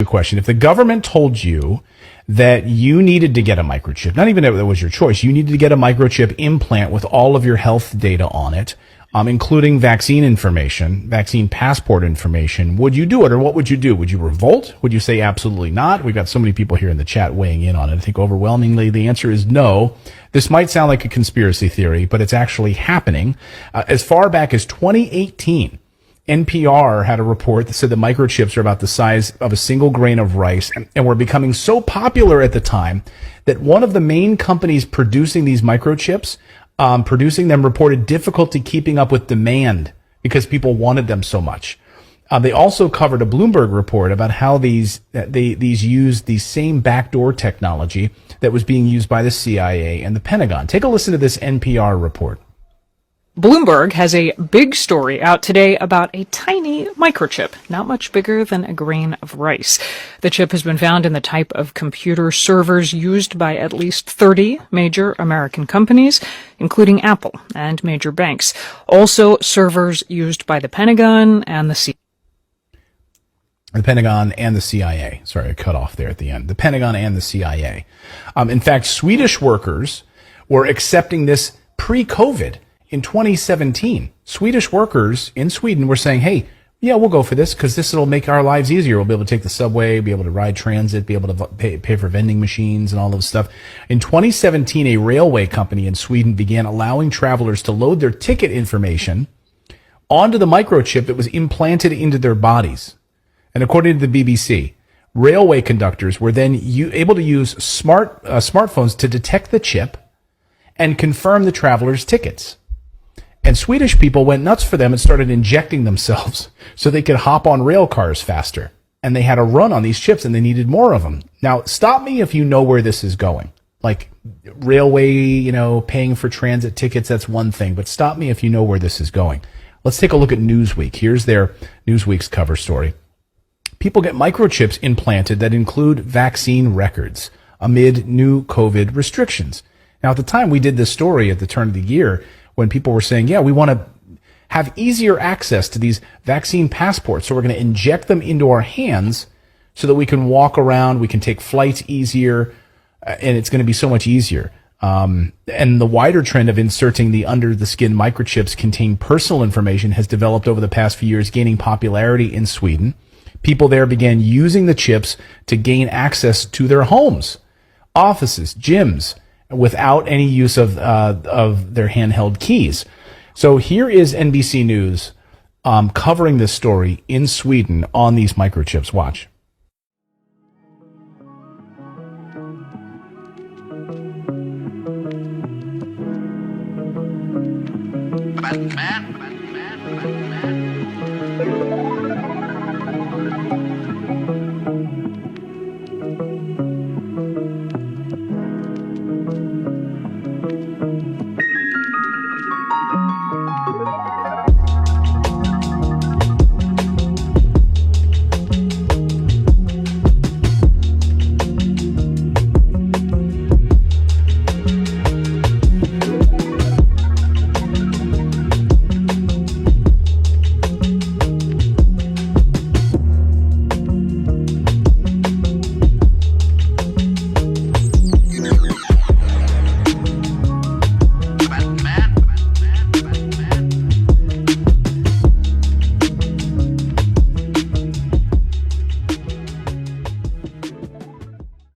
question. If the government told you that you needed to get a microchip, not even if it was your choice, you needed to get a microchip implant with all of your health data on it, including vaccine information, vaccine passport information, would you do it, or what would you do? Would you revolt? Would you say absolutely not? We've got so many people here in the chat weighing in on it. I think overwhelmingly the answer is no. This might sound like a conspiracy theory, but it's actually happening. As far back as 2018, NPR had a report that said the microchips are about the size of a single grain of rice and were becoming so popular at the time that one of the main companies producing these microchips, producing them, reported difficulty keeping up with demand because people wanted them so much. They also covered a Bloomberg report about how these used the same backdoor technology that was being used by the CIA and the Pentagon. Take a listen to this NPR report. Bloomberg has a big story out today about a tiny microchip, not much bigger than a grain of rice. The chip has been found in the type of computer servers used by at least 30 major American companies, including Apple and major banks. Also, servers used by the Pentagon and the CIA. The Pentagon and the CIA. Sorry, I cut off there at the end. The Pentagon and the CIA. In fact, Swedish workers were accepting this pre-COVID. In 2017, Swedish workers in Sweden were saying, hey, yeah, we'll go for this because this will make our lives easier. We'll be able to take the subway, be able to ride transit, be able to pay for vending machines and all of this stuff. In 2017, a railway company in Sweden began allowing travelers to load their ticket information onto the microchip that was implanted into their bodies. And according to the BBC, railway conductors were then able to use smartphones to detect the chip and confirm the travelers' tickets. And Swedish people went nuts for them and started injecting themselves so they could hop on rail cars faster. And they had a run on these chips and they needed more of them. Now, stop me if you know where this is going. Like railway, paying for transit tickets, that's one thing. But stop me if you know where this is going. Let's take a look at Newsweek. Here's their Newsweek's cover story. People get microchips implanted that include vaccine records amid new COVID restrictions. Now, at the time we did this story at the turn of the year, when people were saying, yeah, we want to have easier access to these vaccine passports, so we're going to inject them into our hands so that we can walk around, we can take flights easier, and it's going to be so much easier. And the wider trend of inserting the under-the-skin microchips contain personal information has developed over the past few years, gaining popularity in Sweden. People there began using the chips to gain access to their homes, offices, gyms, without any use of their handheld keys. So here is NBC News covering this story in Sweden on these microchips. Watch. Batman.